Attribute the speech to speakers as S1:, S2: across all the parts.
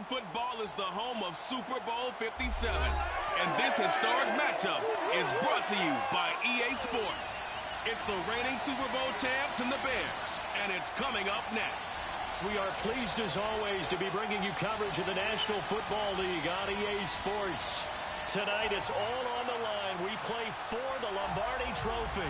S1: American football is the home of Super Bowl 57. And this historic matchup is brought to you by EA Sports. It's the reigning Super Bowl champs and the Bears, and it's coming up next.
S2: We are pleased, as always, to be bringing you coverage of the National Football League on EA Sports. Tonight, it's all on the line. We play for the Lombardi Trophy,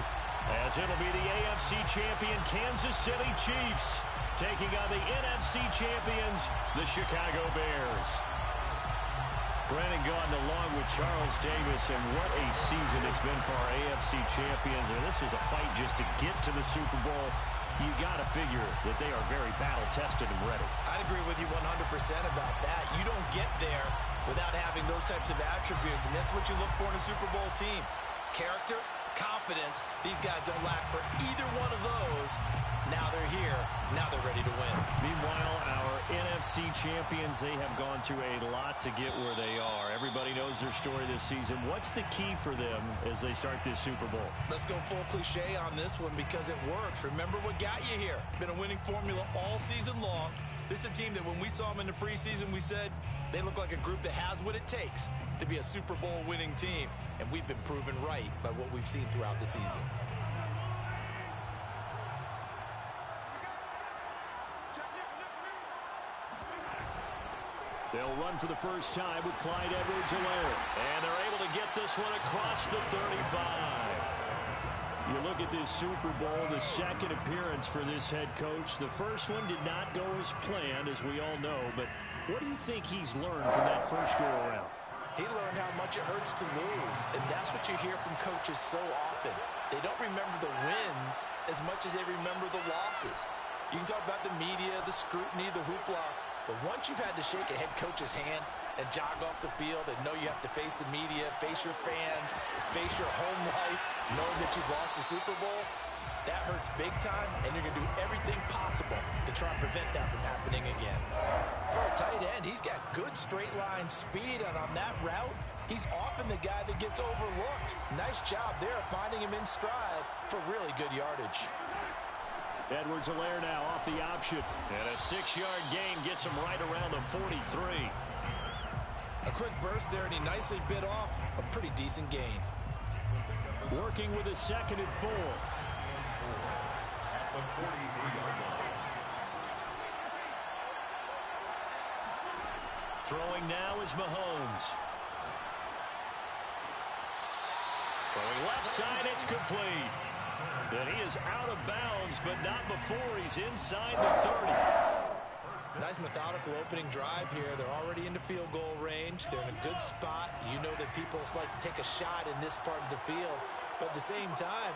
S2: as it'll be the AFC champion Kansas City Chiefs taking on the NFC champions, the Chicago Bears. Brandon Gaudin along with Charles Davis, and what a season it's been for our AFC champions. And this was a fight just to get to the Super Bowl. You got to figure that they are very battle-tested and ready.
S3: I'd agree with you 100% about that. You don't get there without having those types of attributes, and that's what you look for in a Super Bowl team. Character, confidence. These guys don't lack for either one of those. Now they're here. Now they're ready to win.
S2: Meanwhile, our NFC champions, they have gone through a lot to get where they are. Everybody knows their story this season. What's the key for them as they start this Super Bowl?
S3: Let's go full cliche on this one because it works. Remember what got you here. Been a winning formula all season long. This is a team that when we saw them in the preseason, we said they look like a group that has what it takes to be a Super Bowl winning team. And we've been proven right by what we've seen throughout the season.
S2: They'll run for the first time with Clyde Edwards-Helaire. And they're able to get this one across the 35. You look at this Super Bowl, the second appearance for this head coach. The first one did not go as planned, as we all know. But what do you think he's learned from that first go-around?
S3: He learned how much it hurts to lose. And that's what you hear from coaches so often. They don't remember the wins as much as they remember the losses. You can talk about the media, the scrutiny, the hoopla. But once you've had to shake a head coach's hand and jog off the field and know you have to face the media, face your fans, face your home life, knowing that you've lost the Super Bowl, that hurts big time, and you're going to do everything possible to try and prevent that from happening again. For a tight end, he's got good straight line speed, and on that route, he's often the guy that gets overlooked. Nice job there finding him in stride for really good yardage.
S2: Edwards-Helaire now off the option. And a 6-yard gain gets him right around the 43.
S3: A quick burst there, and he nicely bit off a pretty decent gain.
S2: Working with a 2nd and 4. Throwing now is Mahomes. Throwing left side, it's complete. And he is out of bounds, but not before he's inside the 30.
S3: Nice methodical opening drive here. They're already into field goal range. They're in a good spot. You know that people like to take a shot in this part of the field. But at the same time,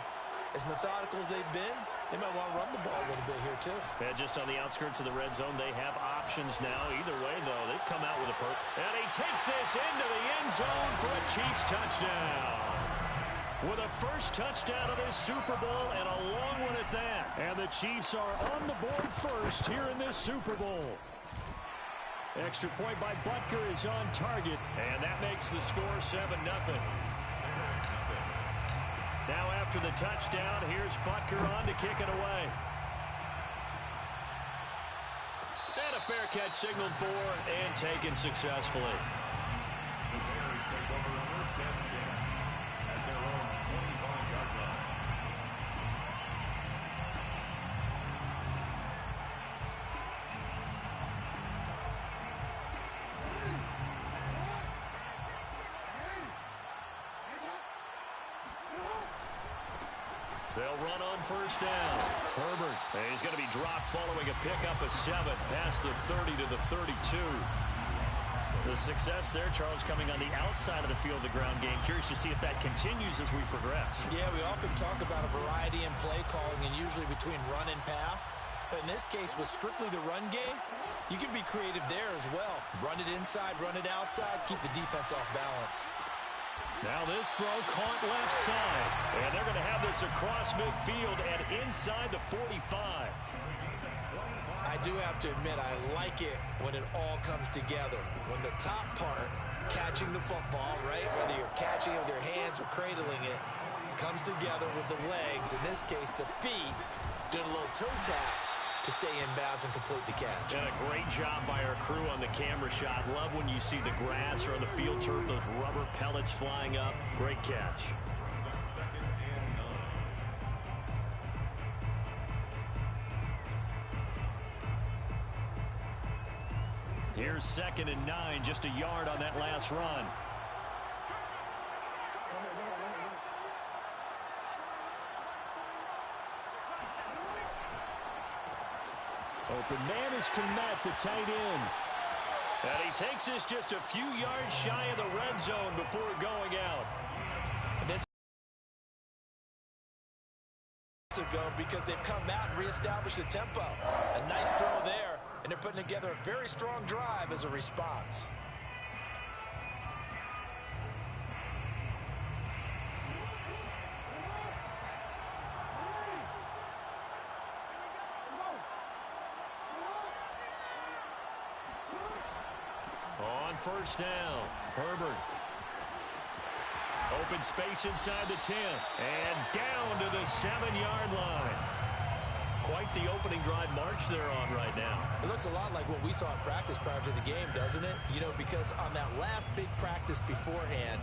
S3: as methodical as they've been, they might want to run the ball a little bit here too.
S2: Yeah, just on the outskirts of the red zone, they have options now. Either way, though, they've come out with a perk. And he takes this into the end zone for a Chiefs touchdown. With a first touchdown of this Super Bowl, and a long one at that. And the Chiefs are on the board first here in this Super Bowl. Extra point by Butker is on target, and that makes the score 7-0. Now after the touchdown, here's Butker on to kick it away. And a fair catch signaled for and taken successfully.
S4: The Bears take over the first and 10 at their own 25-yard line.
S2: They'll run on first down. Herbert, he's going to be dropped following a pickup of 7 past the 30 to the 32. The success there, Charles, coming on the outside of the field, the ground game. Curious to see if that continues as we progress.
S3: Yeah, we often talk about a variety in play calling and usually between run and pass. But in this case, with strictly the run game, you can be creative there as well. Run it inside, run it outside, keep the defense off balance.
S2: Now this throw caught left side. And they're going to have this across midfield and inside the 45.
S3: I do have to admit, I like it when it all comes together. When the top part, catching the football, right, whether you're catching it with your hands or cradling it, comes together with the legs. In this case, the feet, doing a little toe tap. to stay in bounds and complete the catch.
S2: And a great job by our crew on the camera shot. Love when you see the grass or on the field turf, those rubber pellets flying up. Great catch.
S4: Second and 9.
S2: Here's 2nd and 9, just a yard on that last run. Open man is Komet, the tight end. And he takes this just a few yards shy of the red zone before going out.
S3: And this ago because they've come out and reestablished the tempo. A nice throw there, and they're putting together a very strong drive as a response.
S2: On first down, Herbert. Open space inside the 10. And down to the 7-yard line. Quite the opening drive march they're on right now.
S3: It looks a lot like what we saw in practice prior to the game, doesn't it? You know, because on that last big practice beforehand,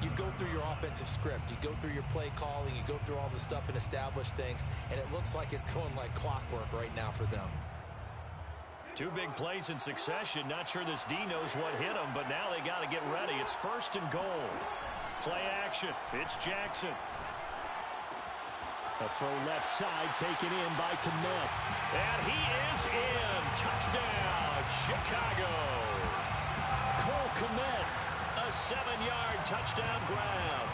S3: you go through your offensive script. You go through your play calling. You go through all the stuff and establish things. And it looks like it's going like clockwork right now for them.
S2: 2 big plays in succession. Not sure this D knows what hit him, but now they got to get ready. It's 1st and goal. Play action. It's Jackson. A throw left side taken in by Komet. And he is in. Touchdown, Chicago. Cole Komet, a 7-yard touchdown grab.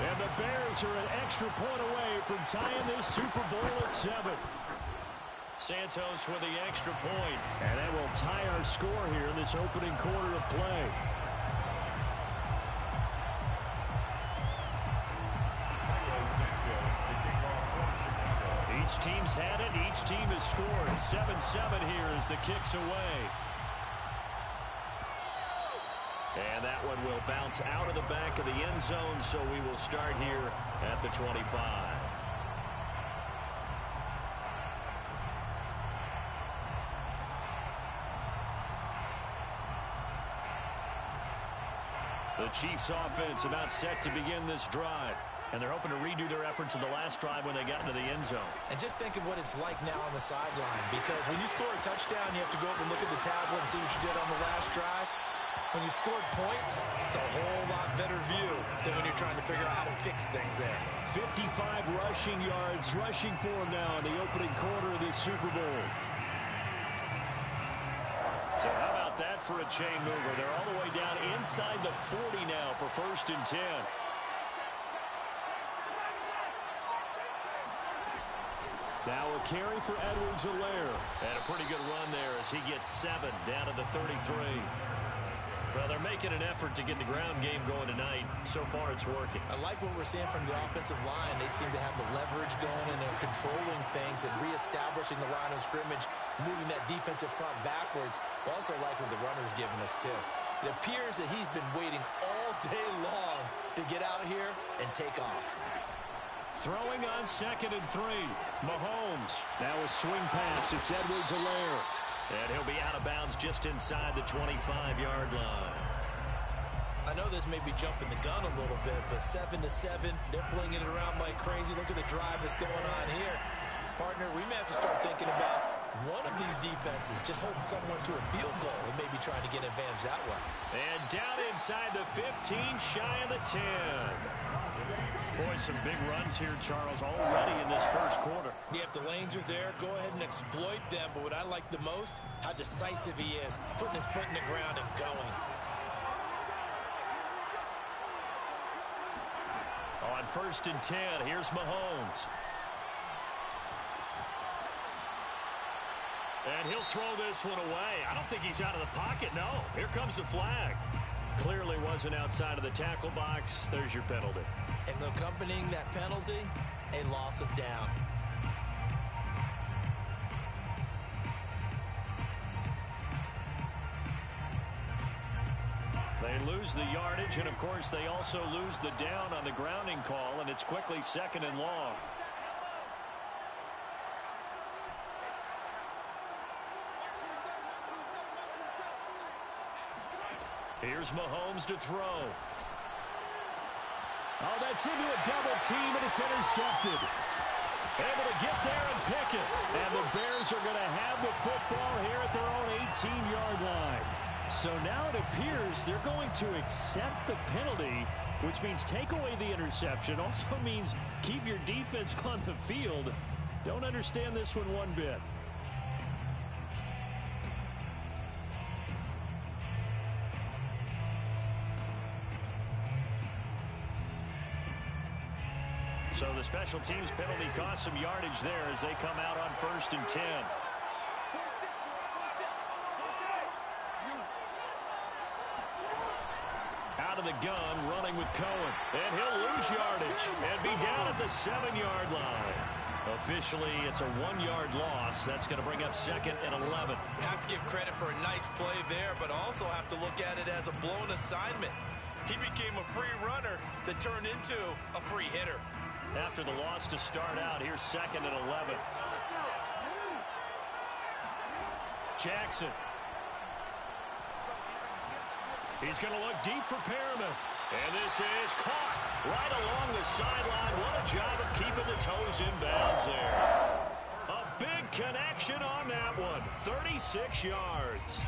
S2: And the Bears are an extra point away from tying this Super Bowl at 7. Santos with the extra point. And that will tie our score here in this opening quarter of play. Each team's had it. Each team has scored. 7-7 here as the kick's away. And that one will bounce out of the back of the end zone, so we will start here at the 25. The Chiefs offense about set to begin this drive. And they're hoping to redo their efforts in the last drive when they got into the end zone.
S3: And just think of what it's like now on the sideline. Because when you score a touchdown, you have to go over and look at the tablet and see what you did on the last drive. When you scored points, it's a whole lot better view than when you're trying to figure out how to fix things there.
S2: 55 rushing yards rushing for him now in the opening quarter of this Super Bowl. So how about that for a chain mover? They're all the way down inside the 40 now for 1st and 10. Now a carry for Edwards-Helaire. And a pretty good run there as he gets 7 down to the 33. Well, they're making an effort to get the ground game going tonight. So far, it's working.
S3: I like what we're seeing from the offensive line. They seem to have the leverage going, and they're controlling things and reestablishing the line of scrimmage, moving that defensive front backwards. But also like what the runner's giving us, too. It appears that he's been waiting all day long to get out here and take off.
S2: Throwing on 2nd and 3. Mahomes. Now a swing pass. It's Edwards-Helaire. And he'll be out of bounds just inside the 25-yard line.
S3: I know this may be jumping the gun a little bit, but 7-7, they're flinging it around like crazy. Look at the drive that's going on here. Partner, we may have to start thinking about one of these defenses just holding someone to a field goal and maybe trying to get advantage that way.
S2: And down inside the 15, shy of the 10. Boy, some big runs here, Charles, already in this first quarter.
S3: Yeah, if the lanes are there, go ahead and exploit them. But what I like the most, how decisive he is, putting his foot in the ground and going.
S2: On 1st and 10, here's Mahomes. And he'll throw this one away. I don't think he's out of the pocket, no. Here comes the flag. Clearly wasn't outside of the tackle box. There's your penalty.
S3: And accompanying that penalty, a loss of down.
S2: They lose the yardage, and of course they also lose the down on the grounding call, and it's quickly 2nd and long. Here's Mahomes to throw. Oh, that's into a double team, and it's intercepted. Able to get there and pick it. And the Bears are going to have the football here at their own 18-yard line. So now it appears they're going to accept the penalty, which means take away the interception. Also means keep your defense on the field. Don't understand this one bit. So the special teams penalty cost some yardage there as they come out on 1st and 10. Out of the gun, running with Cohen. And he'll lose yardage and be down at the 7-yard line. Officially, it's a 1-yard loss. That's going to bring up 2nd and 11.
S3: Have to give credit for a nice play there, but also have to look at it as a blown assignment. He became a free runner that turned into a free hitter.
S2: After the loss to start out, here's 2nd and 11. Jackson. He's going to look deep for Perriman. And this is caught right along the sideline. What a job of keeping the toes in bounds there. A big connection on that one. 36 yards.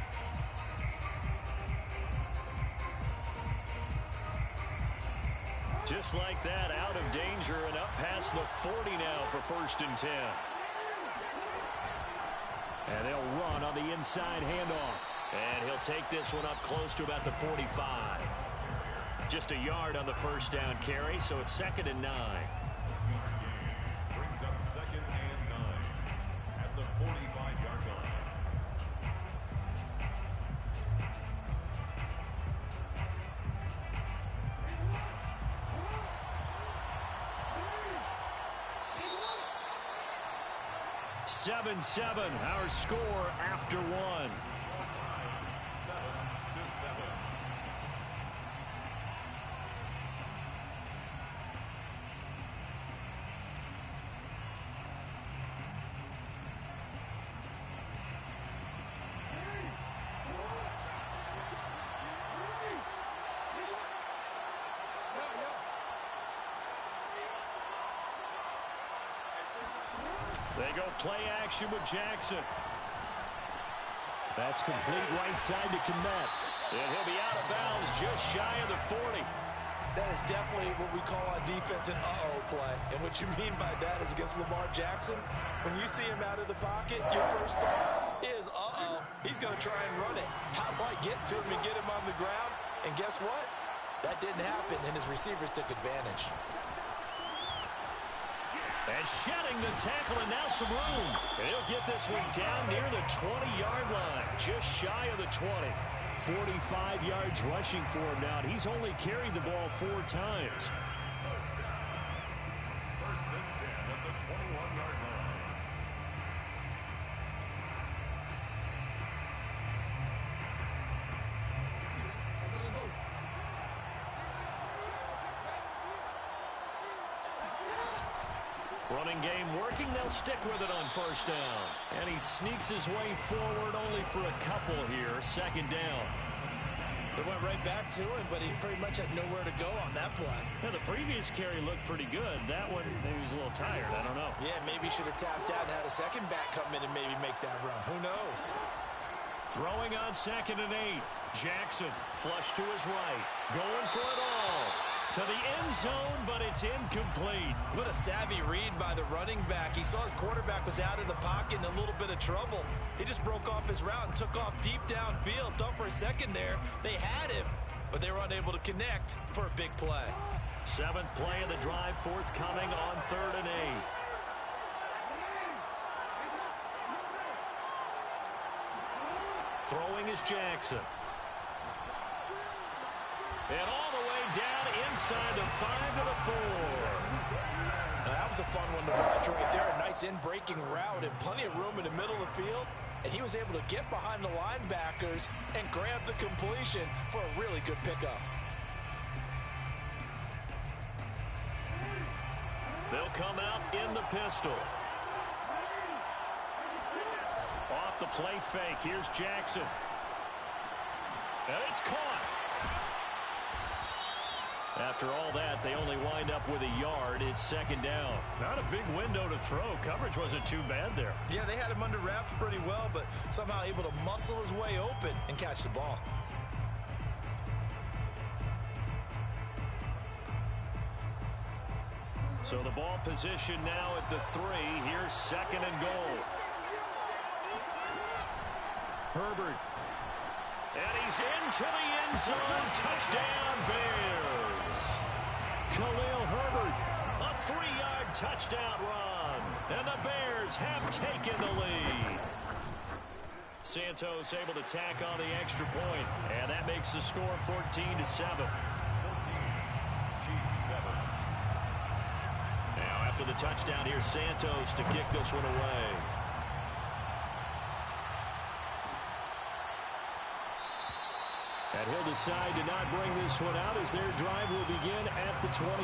S2: Just like that, out of danger and up past the 40 now for 1st and 10. And they'll run on the inside handoff. And he'll take this one up close to about the 45. Just a yard on the first down carry, so it's 2nd and 9.
S4: Brings up 2nd and 9 at the 45-yard line.
S2: Seven, our score after 1.
S4: 7-7.
S2: They go play action with Jackson. That's complete right side to Kmet. And he'll be out of bounds just shy of the 40.
S3: That is definitely what we call on defense an uh-oh play. And what you mean by that is against Lamar Jackson, when you see him out of the pocket, your first thought is, uh-oh, he's going to try and run it. How do I get to him and get him on the ground? And guess what? That didn't happen, and his receivers took advantage.
S2: And shedding the tackle, and now some room. And he'll get this one down near the 20-yard line, just shy of the 20. 45 yards rushing for him now, and he's only carried the ball 4 times.
S4: First and 10 at the 21-yard line.
S2: Running game working. They'll stick with it on first down. And he sneaks his way forward only for a couple here. 2nd down.
S3: They went right back to him, but he pretty much had nowhere to go on that play.
S2: Yeah, the previous carry looked pretty good. That one, maybe he was a little tired. I don't know.
S3: Yeah, maybe he should have tapped out and had a second back come in and maybe make that run. Who knows?
S2: Throwing on 2nd and 8. Jackson, flush to his right. Going for it all. To the end zone, but it's incomplete.
S3: What a savvy read by the running back. He saw his quarterback was out of the pocket in a little bit of trouble. He just broke off his route and took off deep downfield. Thought for a second there they had him, but they were unable to connect for a big play.
S2: 7th play of the drive, forthcoming on 3rd and 8. Throwing is Jackson. And all the way down inside the 5 to the 4.
S3: Now, that was a fun one to watch right there. A nice in-breaking route and plenty of room in the middle of the field. And he was able to get behind the linebackers and grab the completion for a really good pickup.
S2: They'll come out in the pistol. Off the play fake. Here's Jackson. And it's caught. After all that, they only wind up with a yard. It's second down. Not a big window to throw. Coverage wasn't too bad there.
S3: Yeah, they had him under wraps pretty well, but somehow able to muscle his way open and catch the ball.
S2: So the ball position now at the 3. Here's second and goal. Herbert. And he's into the end zone. Touchdown, Bears. Khalil Herbert, a 3-yard touchdown run. And the Bears have taken the lead. Santos able to tack on the extra point. And that makes the score 14-7.
S4: 14, Chiefs 7.
S2: Now after the touchdown, here's Santos to kick this one away. And he'll decide to not bring this one out as their drive will begin at the 25.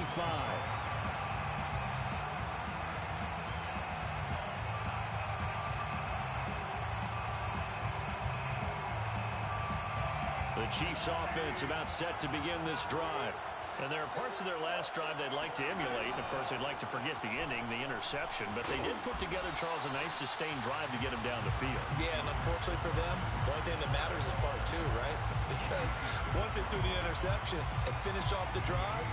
S2: The Chiefs offense about set to begin this drive. And there are parts of their last drive they'd like to emulate. Of course, they'd like to forget the inning, the interception. But they did put together, Charles, a nice sustained drive to get him down the field.
S3: Yeah, and unfortunately for them, the only thing that matters is part 2, right? Because once they threw the interception and finished off the drive,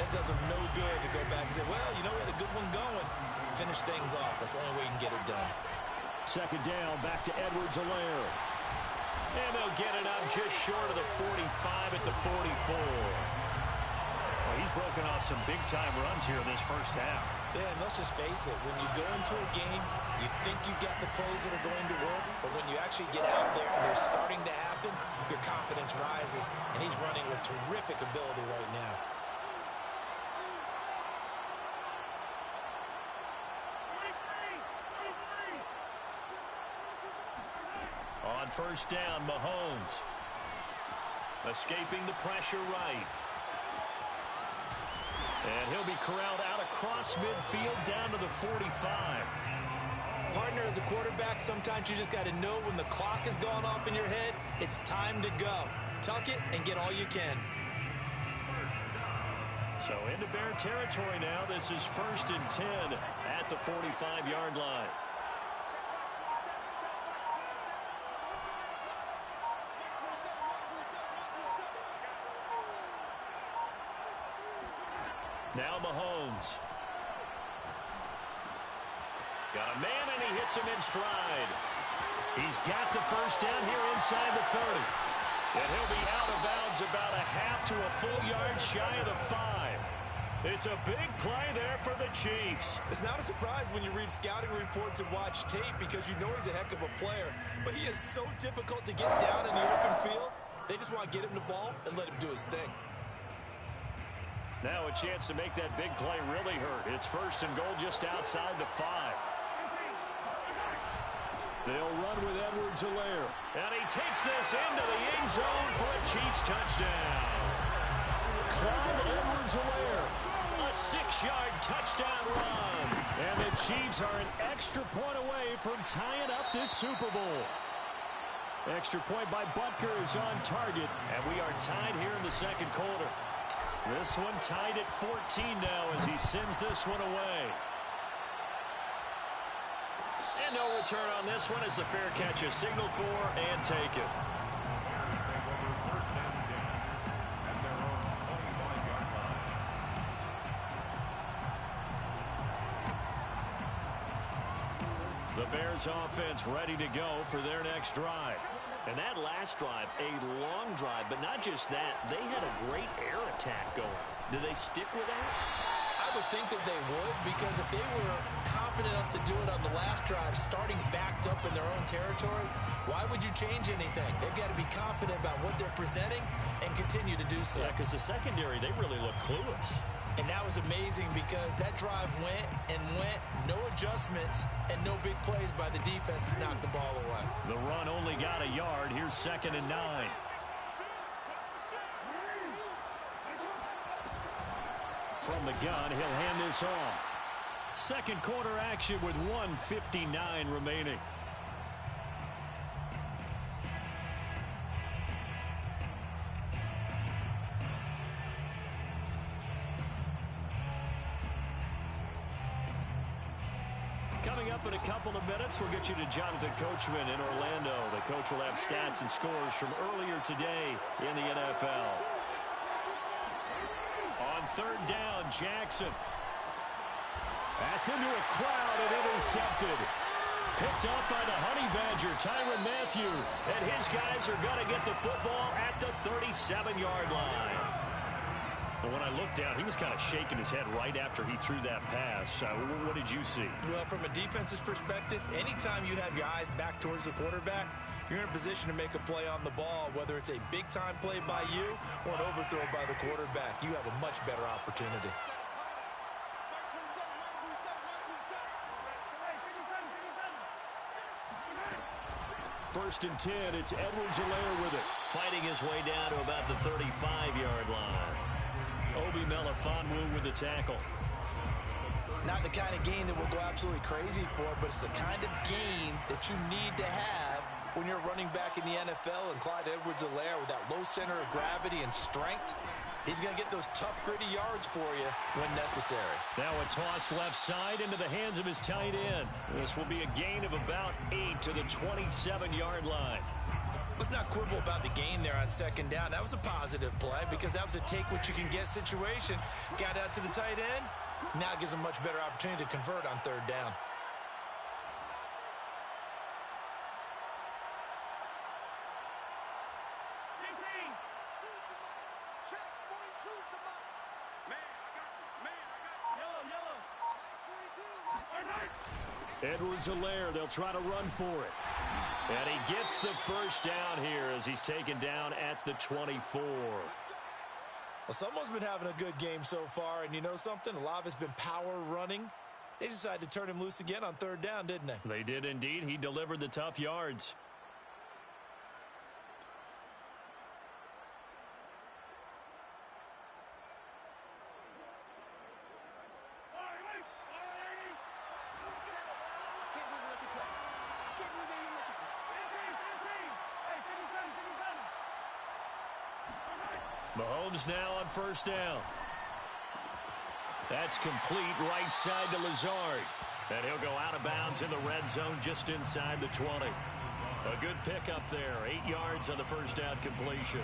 S3: that does them no good to go back and say, well, you know, we had a good one going. Finish things off. That's the only way you can get it done.
S2: Second down, back to Edwards-Helaire. And they'll get it up just short of the 45 at the 44. Well, he's broken off some big-time runs here in this first half.
S3: Yeah, and let's just face it. When you go into a game, you think you've got the plays that are going to work, but when you actually get out there and they're starting to happen, your confidence rises, and he's running with terrific ability right now.
S2: On first down, Mahomes. Escaping the pressure right. And he'll be corralled out across midfield down to the 45.
S3: Partner, as a quarterback, sometimes you just got to know when the clock has gone off in your head, it's time to go. Tuck it and get all you can.
S2: So into Bear territory now. This is 1st and 10 at the 45-yard line. Now Mahomes. Got a man, and he hits him in stride. He's got the first down here inside the 30. And he'll be out of bounds about a half to a full yard shy of the 5. It's a big play there for the Chiefs.
S3: It's not a surprise when you read scouting reports and watch tape because you know he's a heck of a player. But he is so difficult to get down in the open field. They just want to get him the ball and let him do his thing.
S2: Now a chance to make that big play really hurt. It's 1st and goal just outside the 5. They'll run with Edwards-Helaire. And he takes this into the end zone for a Chiefs touchdown. Clyde Edwards-Helaire. A 6-yard touchdown run. And the Chiefs are an extra point away from tying up this Super Bowl. Extra point by Butker is on target. And we are tied here in the second quarter. This one tied at 14 now as he sends this one away. And no return on this one as the fair catch is signaled for and taken.
S4: Bears take over 1st and 10 at their own 25-yard line.
S2: The Bears offense ready to go for their next drive. And that last drive, a long drive, but not just that. They had a great air attack going. Do they stick with that?
S3: I would think that they would, because if they were confident enough to do it on the last drive, starting backed up in their own territory, why would you change anything? They've got to be confident about what they're presenting and continue to do so.
S2: Yeah, because the secondary, they really look clueless.
S3: And that was amazing because that drive went and went, no adjustments, and no big plays by the defense to knock the ball away.
S2: The run only got a yard. Here's 2nd and 9. From the gun, he'll hand this off. Second quarter action with 1:59 remaining. Coming up in a couple of minutes, we'll get you to Jonathan Coachman in Orlando. The coach will have stats and scores from earlier today in the NFL. On third down, Jackson. That's into a crowd and intercepted. Picked up by the Honey Badger, Tyrann Mathieu. And his guys are going to get the football at the 37-yard line. But when I looked down, he was kind of shaking his head right after he threw that pass. What did you see?
S3: Well, from a defense's perspective, anytime you have your eyes back towards the quarterback, you're in a position to make a play on the ball, whether it's a big-time play by you or an overthrow by the quarterback. You have a much better opportunity.
S2: First and 10, it's Edwards-Helaire with it. Fighting his way down to about the 35-yard line. Obi Melifonwu with the tackle.
S3: Not the kind of game that we'll go absolutely crazy for, but it's the kind of game that you need to have when you're running back in the NFL. And Clyde Edwards-Helaire, with that low center of gravity and strength, he's going to get those tough, gritty yards for you when necessary.
S2: Now a toss left side into the hands of his tight end. This will be a gain of about 8 to the 27-yard line.
S3: Let's not quibble about the gain there on second down. That was a positive play because that was a take-what-you-can-get situation. Got out to the tight end. Now gives a much better opportunity to convert on third down.
S2: Edwards-Helaire, they'll try to run for it. And he gets the first down here as he's taken down at the 24.
S3: Well, someone's been having a good game so far, and you know something? A lot of it's been power running. They decided to turn him loose again on third down, didn't they?
S2: They did indeed. He delivered the tough yards. Mahomes now on first down. That's complete right side to Lazard. And he'll go out of bounds in the red zone just inside the 20. A good pickup there. 8 yards on the first down completion.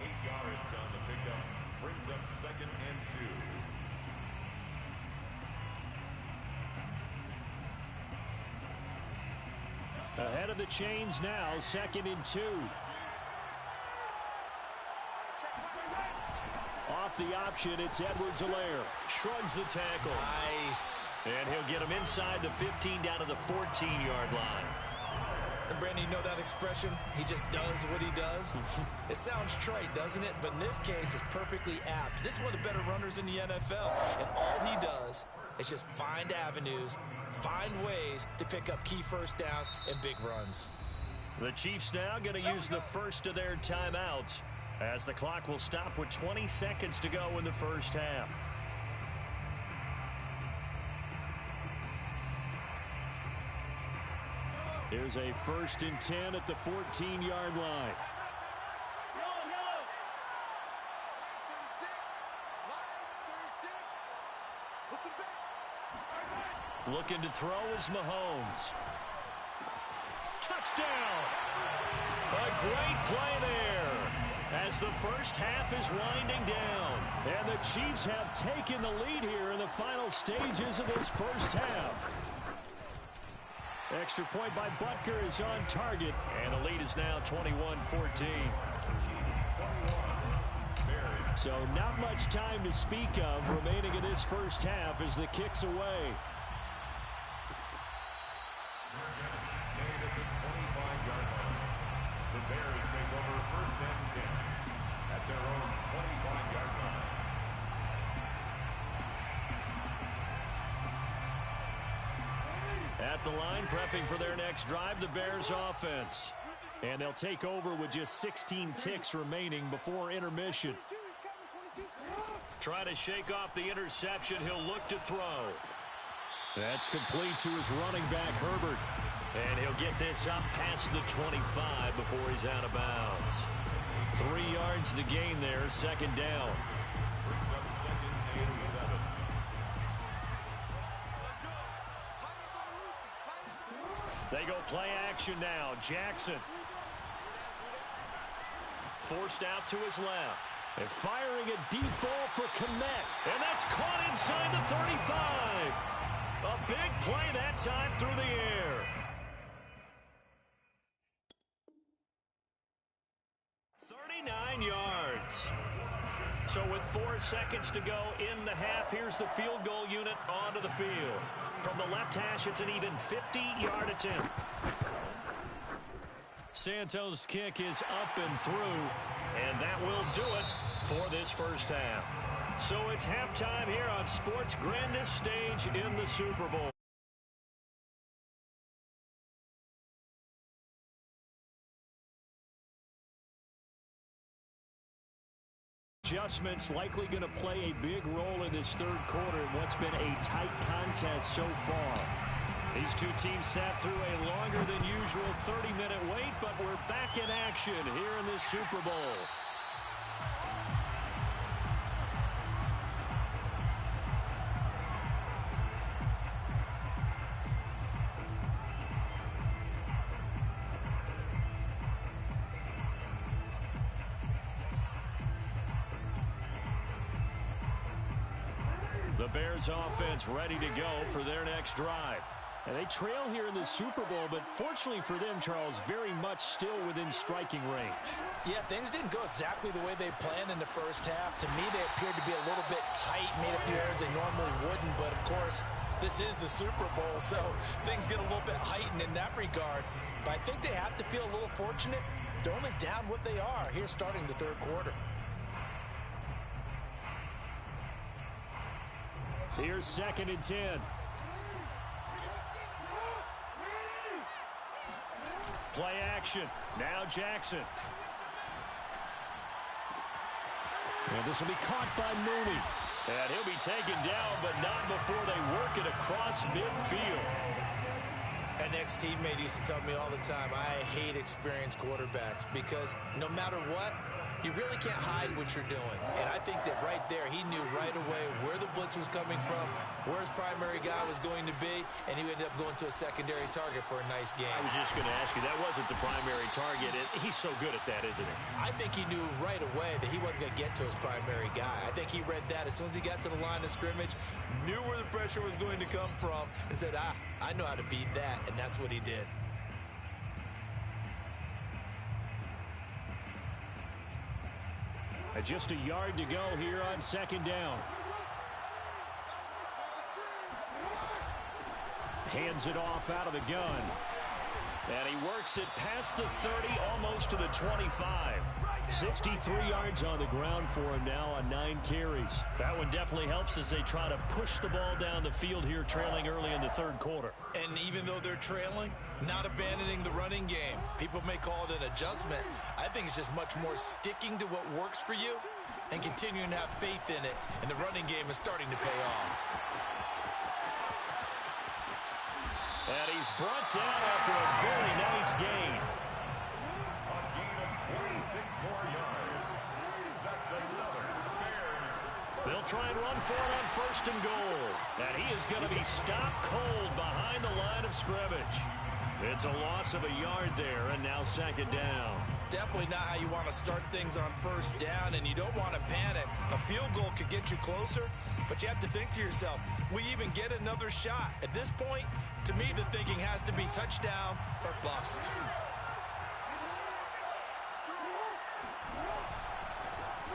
S4: 8 yards on the pickup. Brings up second and 2.
S2: Ahead of the chains now, second and 2. Off the option, it's Edwards-Helaire. Shrugs the tackle.
S3: Nice.
S2: And he'll get him inside the 15 down to the 14-yard line.
S3: And Brandon, you know that expression? He just does what he does. It sounds trite, doesn't it? But in this case, it's perfectly apt. This is one of the better runners in the NFL. And all he does is just find avenues, find ways to pick up key first downs and big runs.
S2: The Chiefs now going to use the first of their timeouts, as the clock will stop with 20 seconds to go in the first half. Here's a first and 10 at the 14-yard line. Looking to throw is Mahomes. Touchdown! A great play there as the first half is winding down. And the Chiefs have taken the lead here in the final stages of this first half. Extra point by Butker is on target, and the lead is now 21-14. So not much time to speak of remaining in this first half as the kick's away.
S4: The Bears take over first and 10 at their own 25-yard line.
S2: At the line, prepping for their next drive, the Bears offense. And they'll take over with just 16 ticks remaining before intermission. Try to shake off the interception. He'll look to throw. That's complete to his running back, Herbert. And he'll get this up past the 25 before he's out of bounds. 3 yards the gain there, second down.
S4: Brings up second and 7.
S2: They go play action now. Jackson. Forced out to his left. And firing a deep ball for Kmet. And that's caught inside the 35. A big play that time through the air. 39 yards. So with 4 seconds to go in the half, here's the field goal unit onto the field. From the left hash, it's an even 50-yard attempt. Santos' kick is up and through, and that will do it for this first half. So it's halftime here on sports' grandest stage in the Super Bowl. Adjustments likely going to play a big role in this third quarter in what's been a tight contest so far. These two teams sat through a longer than usual 30-minute wait, but we're back in action here in this Super Bowl. The Bears offense ready to go for their next drive. And they trail here in the Super Bowl, but fortunately for them, Charles, very much still within striking range.
S3: Yeah, things didn't go exactly the way they planned in the first half. To me, they appeared to be a little bit tight, made a few errors they normally wouldn't. But, of course, this is the Super Bowl, so things get a little bit heightened in that regard. But I think they have to feel a little fortunate. They're only down what they are here starting the third quarter.
S2: Here's 2nd and 10. Play action. Now Jackson. And this will be caught by Mooney. And he'll be taken down, but not before they work it across midfield.
S3: An ex-teammate used to tell me all the time, I hate experienced quarterbacks because no matter what, you really can't hide what you're doing. And I think that right there, he knew right away where the blitz was coming from, where his primary guy was going to be, and he ended up going to a secondary target for a nice game.
S2: I was just going to ask you, that wasn't the primary target. He's so good at that, isn't he?
S3: I think he knew right away that he wasn't going to get to his primary guy. I think he read that as soon as he got to the line of scrimmage, knew where the pressure was going to come from, and said, I know how to beat that, and that's what he did.
S2: Just a yard to go here on 2nd down. Hands it off out of the gun. And he works it past the 30, almost to the 25. 63 yards on the ground for him now on 9 carries. That one definitely helps as they try to push the ball down the field here, trailing early in the third quarter.
S3: And even though they're trailing, not abandoning the running game. People may call it an adjustment. I think it's just much more sticking to what works for you and continuing to have faith in it. And the running game is starting to pay off.
S2: And he's brought down after a very nice gain.
S4: A gain of 26 more yards. That's another Bears.
S2: They'll try and run for it on 1st and goal. And he is going to be stopped cold behind the line of scrimmage. It's a loss of a yard there, and now 2nd down.
S3: Definitely not how you want to start things on 1st down, and you don't want to panic. A field goal could get you closer, but you have to think to yourself, we even get another shot. At this point, to me, the thinking has to be touchdown or bust.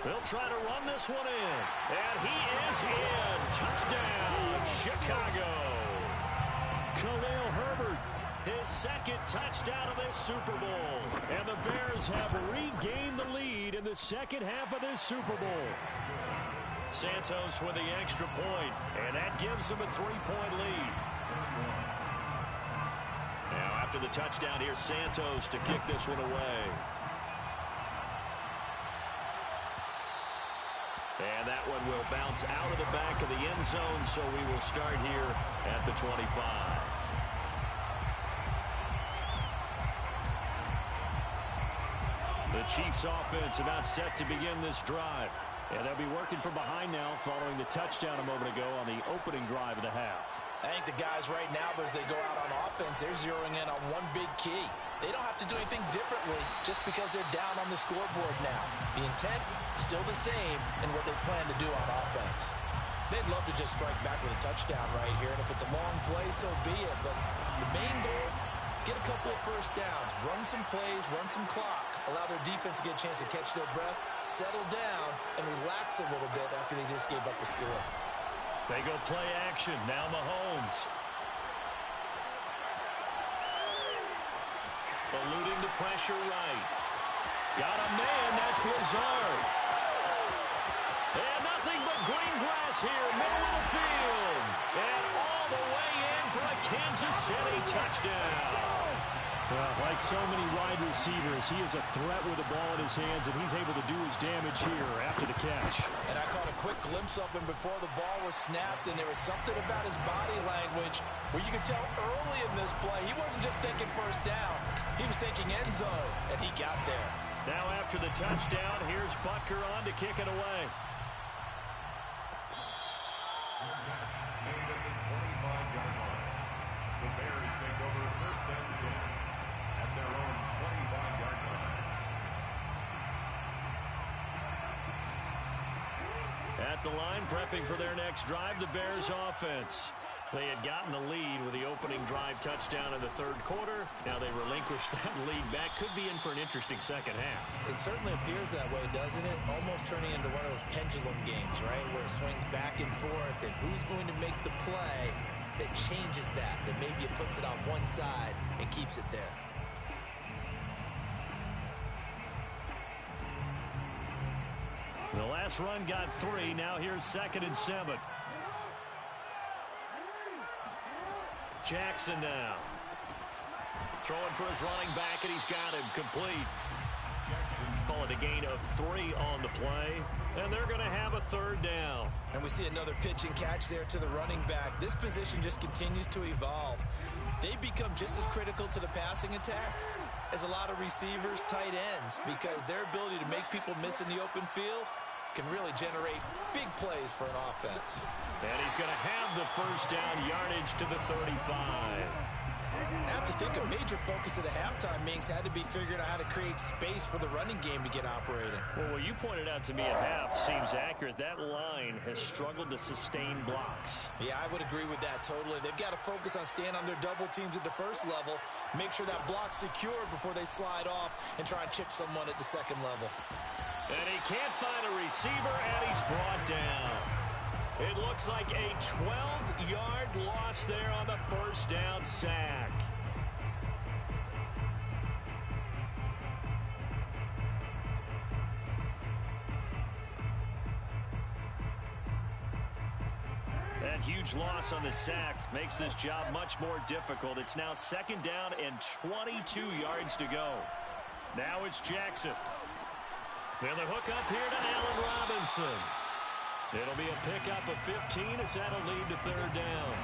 S2: They'll try to run this one in, and he is in. Touchdown, Chicago. Khalil Herbert, his 2nd touchdown of this Super Bowl. And the Bears have regained the lead in the 2nd half of this Super Bowl. Santos with the extra point, and that gives them a 3-point lead. Now after the touchdown, here's Santos to kick this one away. And that one will bounce out of the back of the end zone, so we will start here at the 25. The Chiefs offense about set to begin this drive. And they'll be working from behind now following the touchdown a moment ago on the opening drive of the half.
S3: I think the guys right now, as they go out on offense, they're zeroing in on one big key. They don't have to do anything differently just because they're down on the scoreboard now. The intent, still the same in what they plan to do on offense. They'd love to just strike back with a touchdown right here, and if it's a long play, so be it. But the main goal, get a couple of first downs, run some plays, run some clock, allow their defense to get a chance to catch their breath, settle down, and relax a little bit after they just gave up the score.
S2: They go play action. Now Mahomes. Eluding the pressure right. Got a man. That's Lazard. And nothing but green grass here. Middle of the field. And all the way in for a Kansas City touchdown. Well, like so many wide receivers, he is a threat with the ball in his hands, and he's able to do his damage here after the catch.
S3: And I caught a quick glimpse of him before the ball was snapped, and there was something about his body language where you could tell early in this play he wasn't just thinking first down. He was thinking end zone, and he got there.
S2: Now after the touchdown, here's Butker on to kick it away.
S4: Made at the 25-yard line. The Bears take over first and 10 at their own 25-yard line.
S2: At the line, prepping for their next drive, the Bears offense. They had gotten the lead with the opening drive touchdown in the third quarter. Now they relinquished that lead back. Could be in for an interesting second half.
S3: It certainly appears that way, doesn't it? Almost turning into one of those pendulum games, right, where it swings back and forth, and who's going to make the play that changes that maybe it puts it on one side and keeps it there.
S2: The last run got 3. Now here's 2nd and 7. Jackson now. Throwing for his running back, and he's got him complete. Call it a gain of 3 on the play, and they're going to have a third down.
S3: And we see another pitch and catch there to the running back. This position just continues to evolve. They become just as critical to the passing attack as a lot of receivers, tight ends, because their ability to make people miss in the open field can really generate big plays for an offense.
S2: And he's going to have the first down, yardage to the 35.
S3: I have to think a major focus of the halftime meetings had to be figuring out how to create space for the running game to get operating.
S2: Well, what you pointed out to me at half seems accurate. That line has struggled to sustain blocks.
S3: Yeah, I would agree with that totally. They've got to focus on staying on their double teams at the first level, make sure that block's secure before they slide off and try and chip someone at the second level.
S2: And he can't find a receiver, and he's brought down. It looks like a 12-yard loss there on the first down sack. That huge loss on the sack makes this job much more difficult. It's now 2nd down and 22 yards to go. Now it's Jackson. And the hook up here to Allen Robinson. It'll be a pickup of 15 as that'll lead to third down.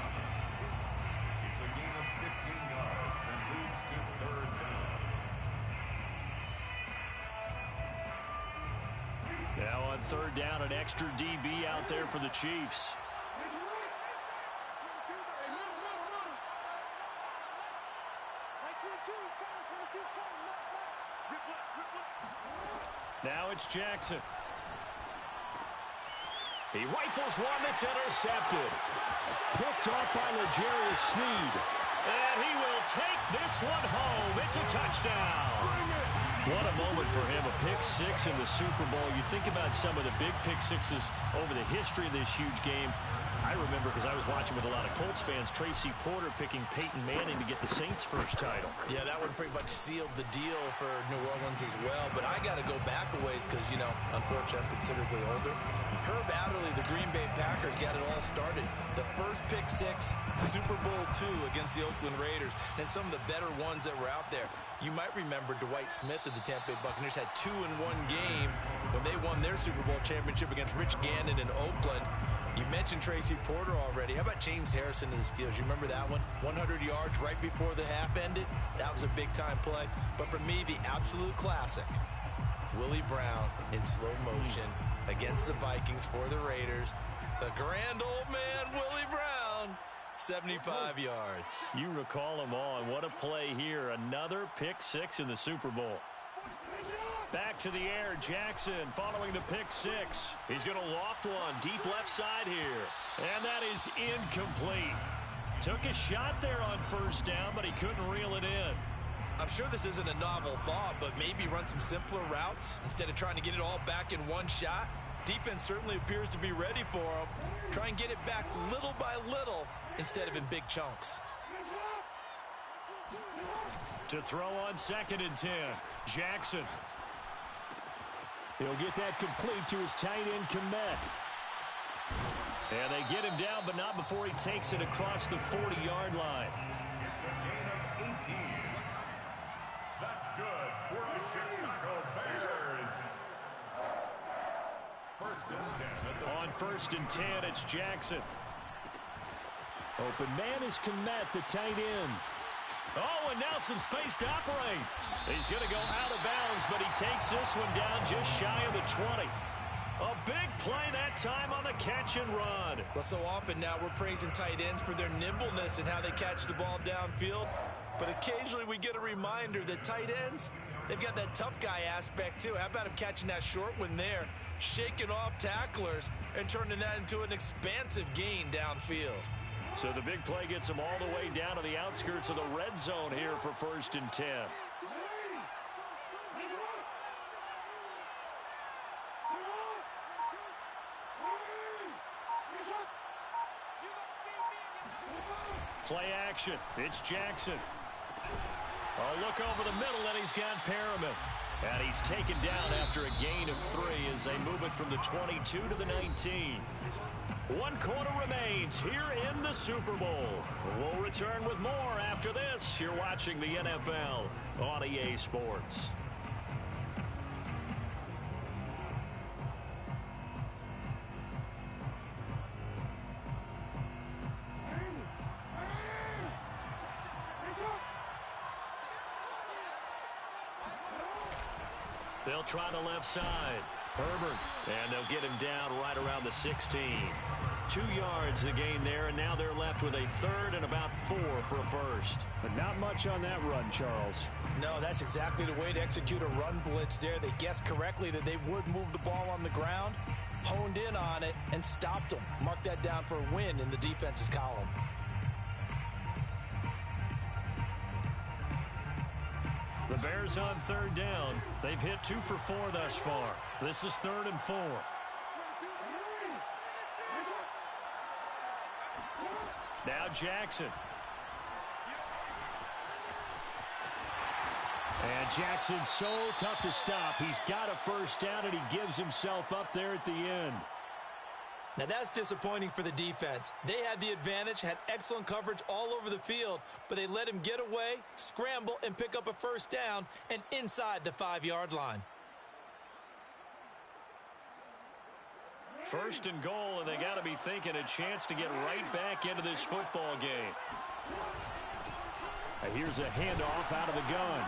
S4: It's a gain of 15 yards and leads to third down.
S2: Now on third down, an extra DB out there for the Chiefs. Now it's Jackson. He rifles one that's intercepted. Picked off by L'Jarius Sneed. And he will take this one home. It's a touchdown. What a moment for him. A pick 6 in the Super Bowl. You think about some of the big pick 6s over the history of this huge game. I remember, because I was watching with a lot of Colts fans, Tracy Porter picking Peyton Manning to get the Saints' first title.
S3: Yeah, that one pretty much sealed the deal for New Orleans as well. But I got to go back a ways because, you know, unfortunately, I'm considerably older. Herb Adderley, the Green Bay Packers, got it all started. The first pick 6, Super Bowl II against the Oakland Raiders, and some of the better ones that were out there. You might remember Dwight Smith of the Tampa Bay Buccaneers had 2 in one game when they won their Super Bowl championship against Rich Gannon in Oakland. You mentioned Tracy Porter already. How about James Harrison of the Steelers? You remember that one? 100 yards right before the half ended? That was a big-time play. But for me, the absolute classic, Willie Brown in slow motion against the Vikings for the Raiders. The grand old man, Willie Brown, 75 yards.
S2: You recall them all, and what a play here. Another pick six in the Super Bowl. Back to the air, Jackson following the pick six. He's going to loft one deep left side here. And that is incomplete. Took a shot there on first down, but he couldn't reel it in.
S3: I'm sure this isn't a novel thought, but maybe run some simpler routes instead of trying to get it all back in one shot. Defense certainly appears to be ready for him. Try and get it back little by little instead of in big chunks.
S2: To throw on 2nd and 10, Jackson. He'll get that complete to his tight end, Komet. And they get him down, but not before he takes it across the 40-yard line.
S4: It's a gain of 18. That's good for the Chicago Bears. 1st and 10.
S2: On 1st and 10, it's Jackson. Open man is Komet, the tight end. Oh, and now some space to operate. He's going to go out of bounds, but he takes this one down just shy of the 20. A big play that time on the catch and run.
S3: Well, so often now we're praising tight ends for their nimbleness and how they catch the ball downfield. But occasionally we get a reminder that tight ends, they've got that tough guy aspect too. How about him catching that short one there, shaking off tacklers, and turning that into an expansive gain downfield.
S2: So the big play gets him all the way down to the outskirts of the red zone here for 1st and 10. Play action. It's Jackson. A look over the middle, and he's got Perriman. And he's taken down after a gain of 3 as they move it from the 22 to the 19. 1 quarter remains here in the Super Bowl. We'll return with more after this. You're watching the NFL on EA Sports. They'll try the left side. Herbert, and they'll get him down right around the 16. 2 yards the gain there, and now they're left with a 3rd and about 4 for a first.
S5: But not much on that run, Charles.
S3: No, that's exactly the way to execute a run blitz there. They guessed correctly that they would move the ball on the ground, honed in on it, and stopped them. Mark that down for a win in the defense's column.
S2: The Bears on 3rd down. They've hit 2 for 4 thus far. This is 3rd and 4. Now Jackson.
S5: And Jackson's so tough to stop. He's got a first down, and he gives himself up there at the end.
S3: Now that's disappointing for the defense. They had the advantage, had excellent coverage all over the field, but they let him get away, scramble, and pick up a first down and inside the 5-yard line.
S2: 1st and goal, and they got to be thinking a chance to get right back into this football game.
S5: Here's a handoff out of the gun.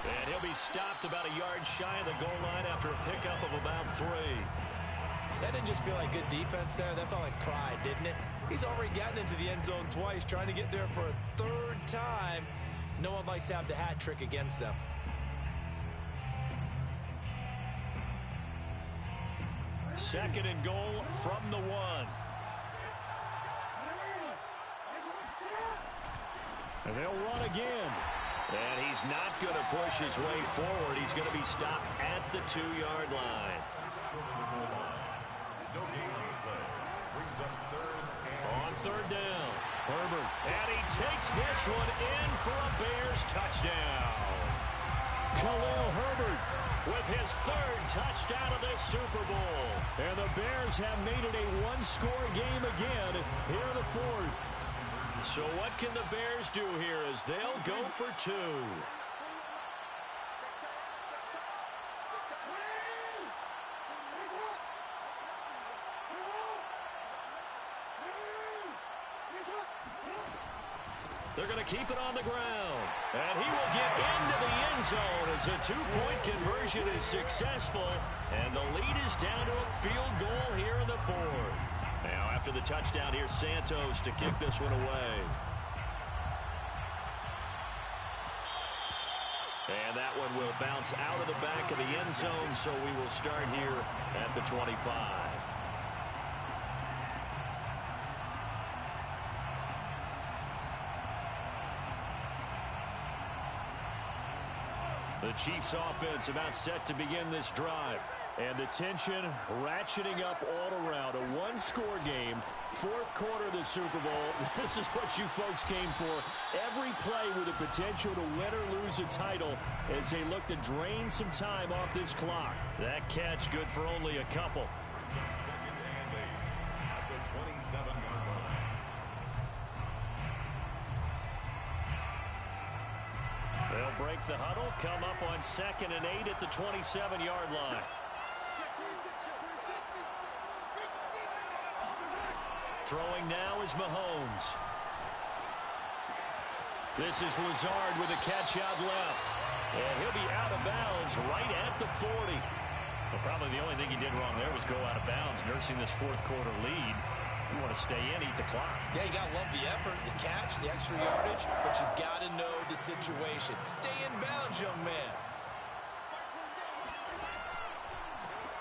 S2: And he'll be stopped about a yard shy of the goal line after a pickup of about 3.
S3: That didn't just feel like good defense there. That felt like pride, didn't it? He's already gotten into the end zone twice, trying to get there for a 3rd time. No one likes to have the hat trick against them.
S2: Second and goal from the 1.
S5: And they'll run again.
S2: And he's not going to push his way forward. He's going to be stopped at the 2-yard line. On 3rd down, Herbert. And he takes this one in for a Bears touchdown.
S5: Khalil Herbert
S2: with his 3rd touchdown of this Super Bowl.
S5: And the Bears have made it a 1-score game again here in the 4th.
S2: So what can the Bears do here as they'll go for 2? They're going to keep it on the ground. And he will get into the end zone as a two-point conversion is successful. And the lead is down to a field goal here in the fourth. Now after the touchdown, here's Santos to kick this one away. And that one will bounce out of the back of the end zone, so we will start here at the 25. The Chiefs offense about set to begin this drive. And the tension ratcheting up all around. A one-score game, fourth quarter of the Super Bowl. This is what you folks came for. Every play with the potential to win or lose a title as they look to drain some time off this clock. That catch good for only a couple.
S4: Second and 8 at the 27-yard line.
S2: They'll break the huddle, come up on 2nd and 8 at the 27-yard line. Throwing now is Mahomes. This is Lazard with a catch out left. And he'll be out of bounds right at the 40. Well, probably the only thing he did wrong there was go out of bounds, nursing this fourth quarter lead. You want to stay in, eat the clock.
S3: Yeah, you got to love the effort, the catch, the extra yardage, but you got to know the situation. Stay in bounds, young man.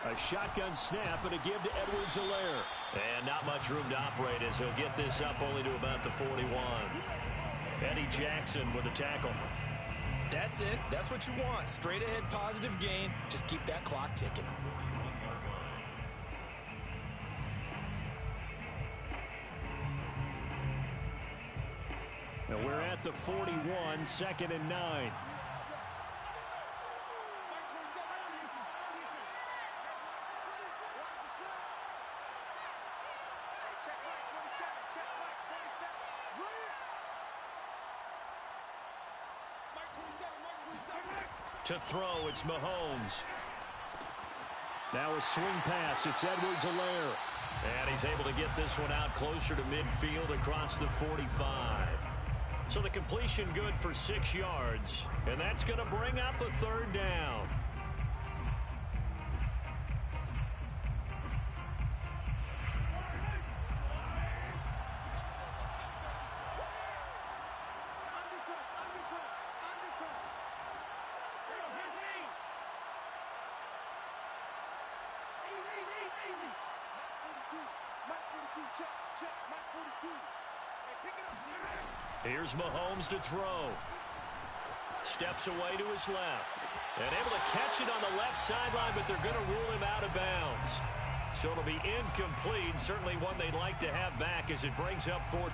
S2: A shotgun snap and a give to Edwards-Helaire. And not much room to operate as he'll get this up only to about the 41. Eddie Jackson with a tackle.
S3: That's it. That's what you want. Straight ahead positive gain. Just keep that clock ticking.
S2: Now we're at the 41, 2nd and 9. To throw, it's Mahomes. Now a swing pass, it's Edwards-Helaire. And he's able to get this one out closer to midfield across the 45. So the completion good for 6 yards. And that's going to bring up a third down. Here's Mahomes to throw. Steps away to his left. And able to catch it on the left sideline, but they're going to rule him out of bounds. So it'll be incomplete. Certainly one they'd like to have back as it brings up 4th.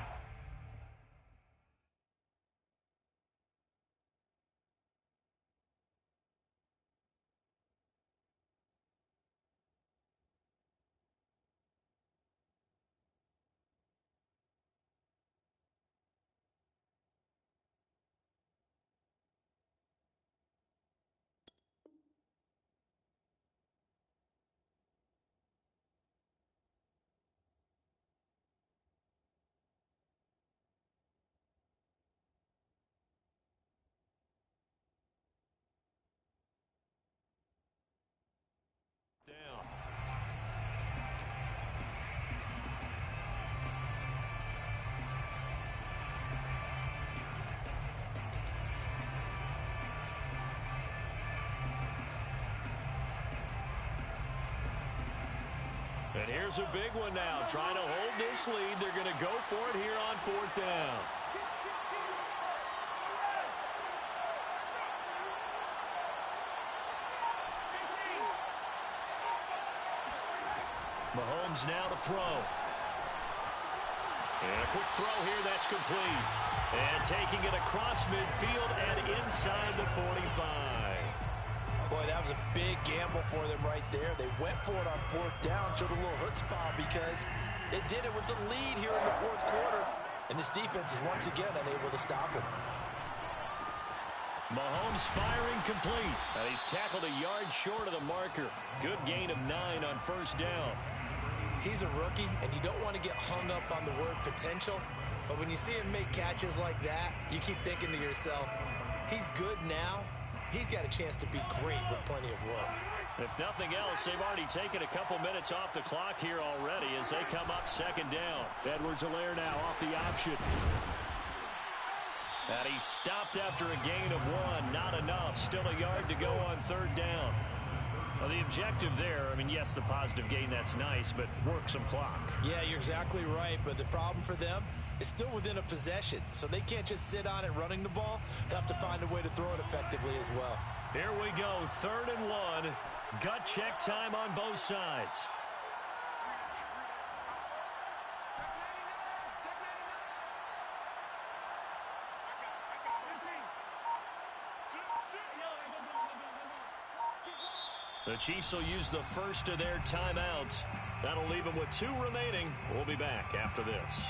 S2: Down. And here's a big one now. Trying to hold this lead. They're going to go for it here on 4th down. Mahomes now to throw. And a quick throw here, that's complete. And taking it across midfield and inside the 45.
S3: Boy, that was a big gamble for them right there. They went for it on 4th down, showed a little chutzpah because they did it with the lead here in the 4th quarter. And this defense is once again unable to stop him.
S2: Mahomes firing complete. And he's tackled a yard short of the marker. Good gain of 9 on 1st down.
S3: He's a rookie, and you don't want to get hung up on the word potential. But when you see him make catches like that, you keep thinking to yourself, he's good now. He's got a chance to be great with plenty of work.
S2: If nothing else, they've already taken a couple minutes off the clock here already as they come up second down. Edwards-Helaire now off the option. And he stopped after a gain of 1. Not enough. Still a yard to go on third down. Well, the objective there, I mean, yes, the positive gain, that's nice, but work some clock.
S3: Yeah, you're exactly right, but the problem for them is still within a possession, so they can't just sit on it running the ball. They have to find a way to throw it effectively as well.
S2: Here we go, 3rd and 1. Gut check time on both sides. The Chiefs will use the first of their timeouts. That'll leave them with 2 remaining. We'll be back after this.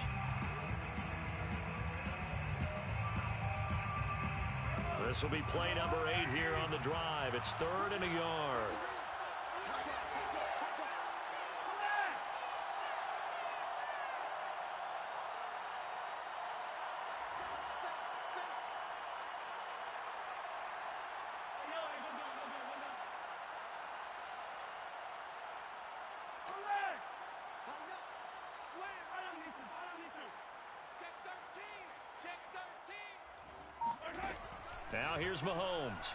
S2: This will be play number 8 here on the drive. It's 3rd and a yard. Now here's Mahomes.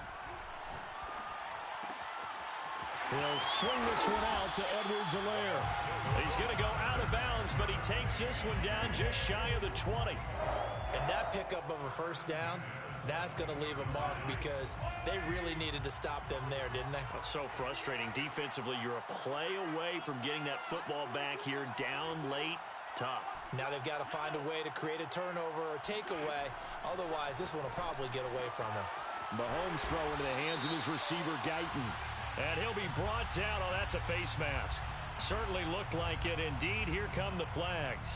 S5: He'll swing this one out to Edwards-Helaire.
S2: He's going to go out of bounds, but he takes this one down just shy of the 20.
S3: And that pickup of a first down, that's going to leave a mark because they really needed to stop them there, didn't they?
S2: That's so frustrating. Defensively, you're a play away from getting that football back here down late. Tough.
S3: Now they've got to find a way to create a turnover or takeaway. Otherwise, this one will probably get away from him.
S5: Mahomes throw into the hands of his receiver, Guyton.
S2: And he'll be brought down. Oh, that's a face mask. Certainly looked like it. Indeed, here come the flags.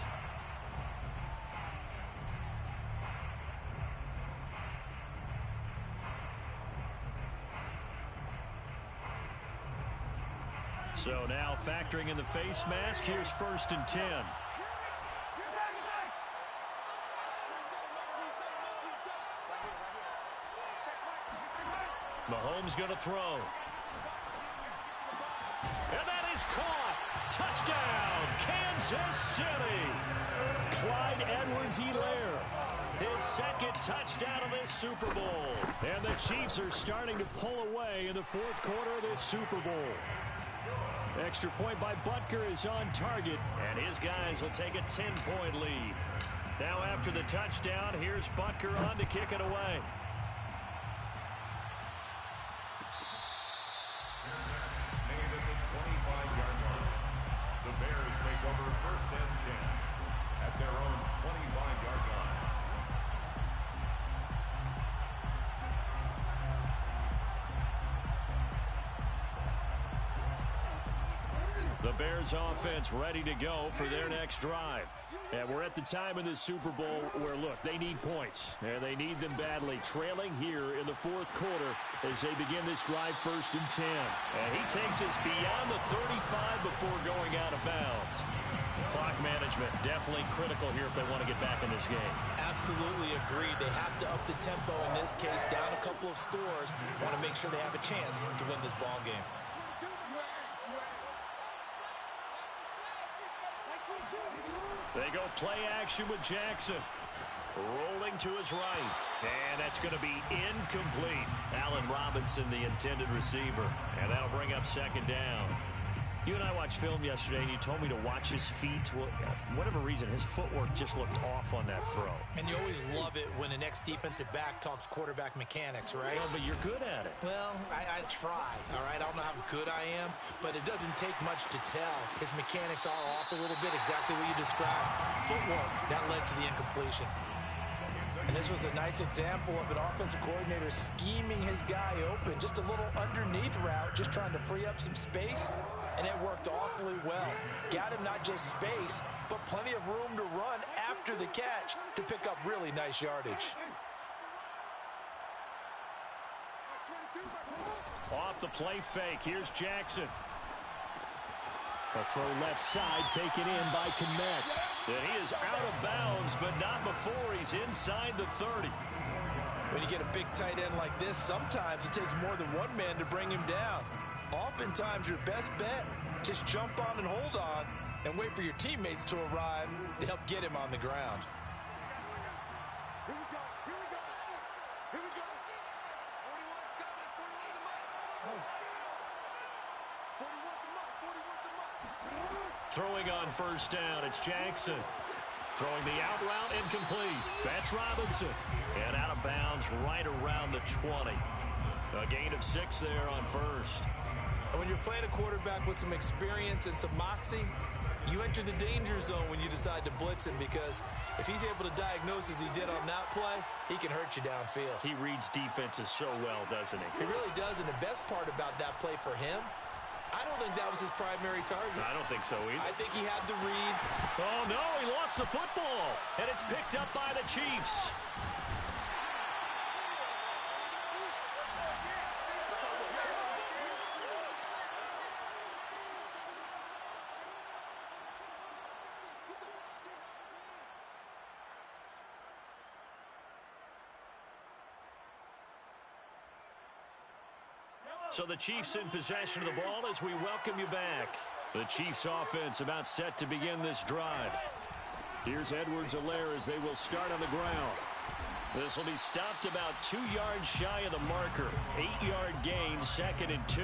S2: So now factoring in the face mask, here's 1st and 10. Mahomes going to throw. And that is caught. Touchdown, Kansas City.
S5: Clyde Edwards-Helaire.
S2: His 2nd touchdown of this Super Bowl.
S5: And the Chiefs are starting to pull away in the 4th quarter of this Super Bowl. Extra point by Butker is on target.
S2: And his guys will take a 10-point lead. Now after the touchdown, here's Butker on to kick it away.
S4: The Bears take over 1st and 10 at their own 25-yard line.
S2: The Bears offense ready to go for their next drive.
S5: And we're at the time in the Super Bowl where, look, they need points. And they need them badly. Trailing here in the 4th quarter as they begin this drive 1st and 10.
S2: And he takes us beyond the 35 before going out of bounds. Clock management definitely critical here if they want to get back in this game.
S3: Absolutely agreed. They have to up the tempo in this case, down a couple of scores. Want to make sure they have a chance to win this ball game.
S2: They go play action with Jackson. Rolling to his right. And that's going to be incomplete. Allen Robinson, the intended receiver. And that'll bring up 2nd down. You and I watched film yesterday, and you told me to watch his feet. Well, for whatever reason, his footwork just looked off on that throw.
S3: And you always love it when an ex-defensive back talks quarterback mechanics, right?
S2: Well, but you're good at it.
S3: Well, I try, all right? I don't know how good I am, but it doesn't take much to tell. His mechanics are off a little bit, exactly what you described. Footwork, that led to the incompletion. And this was a nice example of an offensive coordinator scheming his guy open. Just a little underneath route, just trying to free up some space. And it worked awfully well. Got him not just space, but plenty of room to run after the catch to pick up really nice yardage.
S2: Off the play fake, here's Jackson.
S5: A throw left side taken in by Kmet. And he is out of bounds, but not before he's inside the 30.
S3: When you get a big tight end like this, sometimes it takes more than one man to bring him down. Oftentimes, your best bet, just jump on and hold on and wait for your teammates to arrive to help get him on the ground.
S4: Here we go. Here we go. Here we go. 41's coming. 41's the mark. 41's the mark. 41's the mark.
S5: Throwing on first down, it's Jackson. Throwing the out route incomplete. That's Robinson. And out of bounds right around the 20. A gain of 6 there on first.
S3: And when you're playing a quarterback with some experience and some moxie, you enter the danger zone when you decide to blitz him, because if he's able to diagnose as he did on that play, he can hurt you downfield.
S5: He reads defenses so well, doesn't he?
S3: He really does, and the best part about that play for him, I don't think that was his primary target.
S5: I don't think so either.
S3: I think he had the read.
S5: Oh, no, he lost the football, and it's picked up by the Chiefs. So the Chiefs in possession of the ball as we welcome you back. The Chiefs offense about set to begin this drive. Here's Edwards-Helaire as they will start on the ground. This will be stopped about 2 yards shy of the marker. 8-yard gain, 2nd and 2.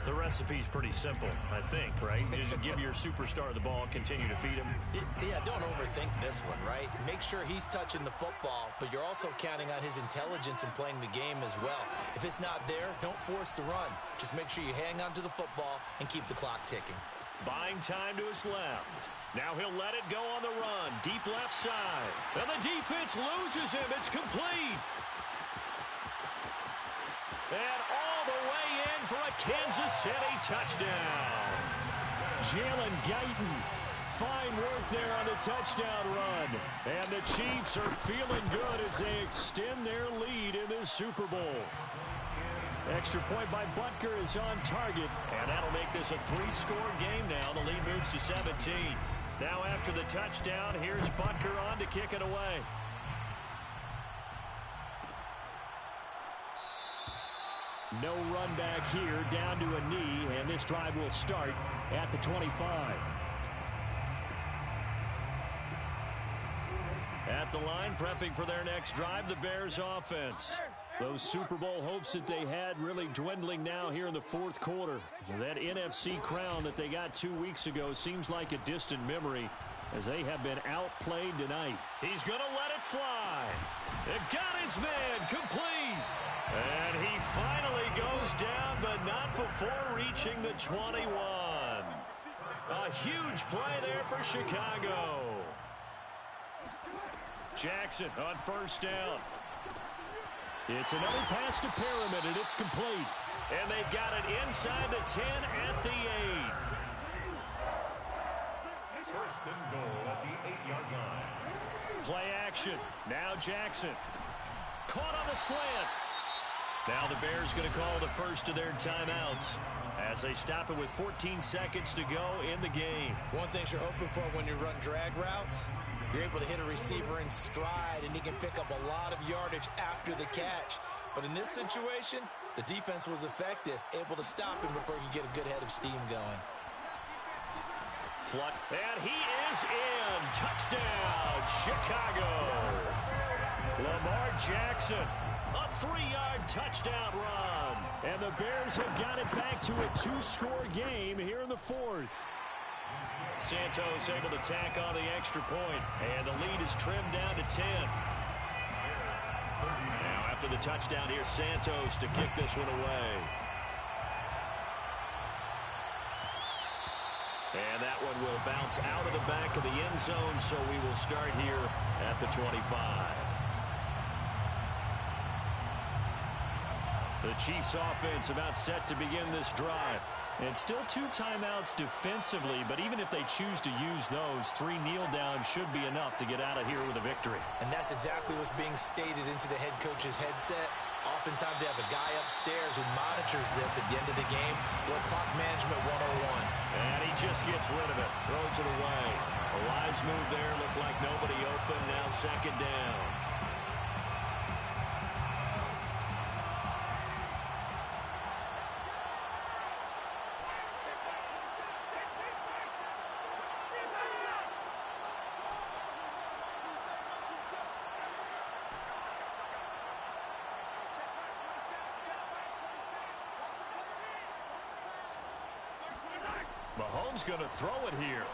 S5: The recipe's pretty simple, I think, right? Just give your superstar the ball, continue to feed him.
S3: Yeah, don't overthink this one, right? Make sure he's touching the football, but you're also counting on his intelligence in playing the game as well. If it's not there, don't force the run. Just make sure you hang on to the football and keep the clock ticking.
S5: Buying time to his left. Now he'll let it go on the run. Deep left side. And the defense loses him. It's complete. And all the way in for a Kansas City touchdown. Jalen Guyton. Fine work there on the touchdown run. And the Chiefs are feeling good as they extend their lead in this Super Bowl. Extra point by Butker is on target. And that'll make this a 3-score game now. The lead moves to 17. Now after the touchdown, here's Butker on to kick it away. No run back here, down to a knee, and this drive will start at the 25. At the line, prepping for their next drive, the Bears offense. Those Super Bowl hopes that they had really dwindling now here in the fourth quarter. That NFC crown that they got 2 weeks ago seems like a distant memory as they have been outplayed tonight. He's going to let it fly. It got his man complete. And he finally goes down, but not before reaching the 21. A huge play there for Chicago. Jackson on first down. It's another pass to Perriman, and it's complete. And they've got it inside the 10 at the 8.
S4: First and goal at the 8-yard line.
S5: Play action. Now Jackson. Caught on the slant. Now the Bears going to call the first of their timeouts as they stop it with 14 seconds to go in the game.
S3: One thing you're hoping for when you run drag routes, you're able to hit a receiver in stride, and he can pick up a lot of yardage after the catch. But in this situation, the defense was effective, able to stop him before he could get a good head of steam going.
S5: Flutt, and he is in. Touchdown, Chicago. Lamar Jackson, a 3-yard touchdown run. And the Bears have got it back to a 2-score game here in the fourth. Santos able to tack on the extra point, and the lead is trimmed down to 10. Now after the touchdown, here's Santos to kick this one away. And that one will bounce out of the back of the end zone, so we will start here at the 25. The Chiefs offense about set to begin this drive. And still 2 timeouts defensively, but even if they choose to use those, 3 kneel downs should be enough to get out of here with a victory.
S3: And that's exactly what's being stated into the head coach's headset. Oftentimes they have a guy upstairs who monitors this at the end of the game. Little clock management 101.
S2: And he just gets rid of it. Throws it away. A wise move there. Looked like nobody open. Now second down. Mahomes going to throw it here.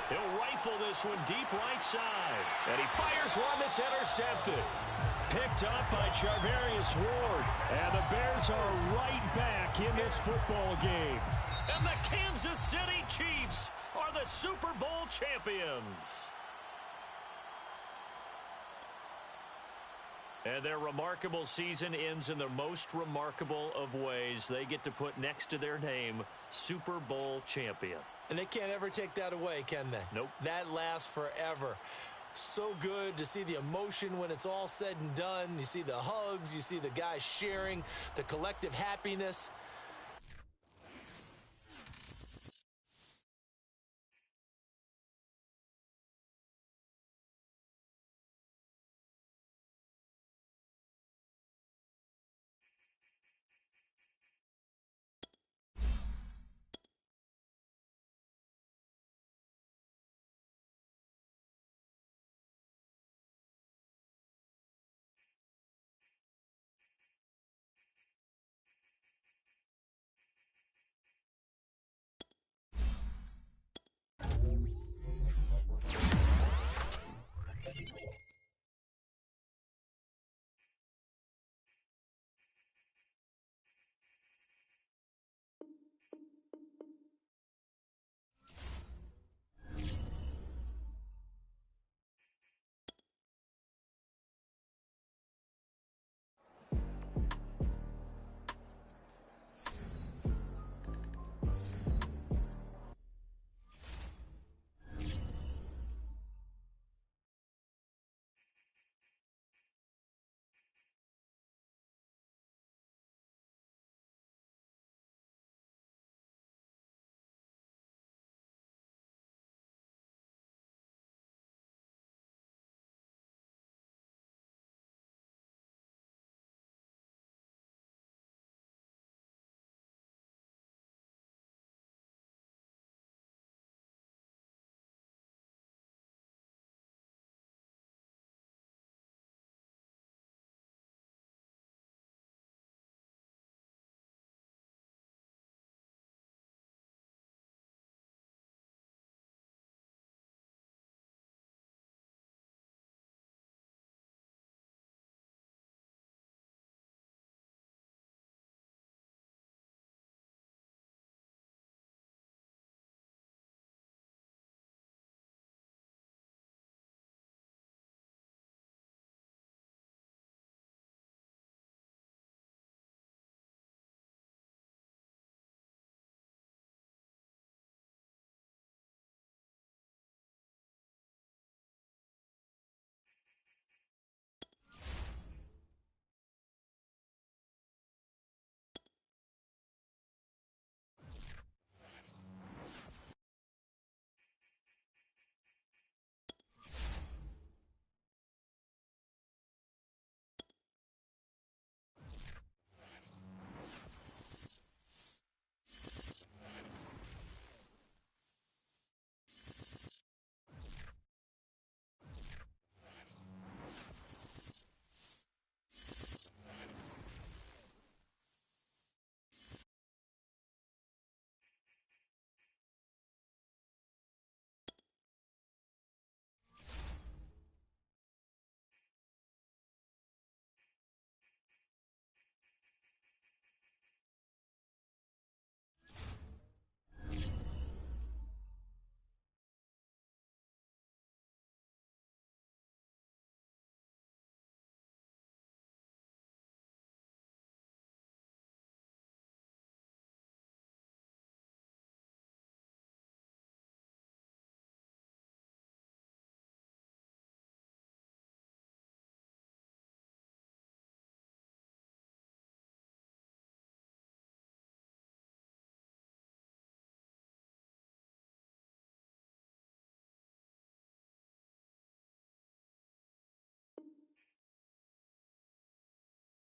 S2: He'll rifle this one deep right side. And he fires one that's intercepted. Picked up by Charvarius Ward. And the Bears are right back in this football game. And the Kansas City Chiefs are the Super Bowl champions. And their remarkable season ends in the most remarkable of ways. They get to put next to their name, Super Bowl champion.
S3: And they can't ever take that away, can they?
S2: Nope.
S3: That lasts forever. So good to see the emotion when it's all said and done. You see the hugs. You see the guys sharing, the collective happiness.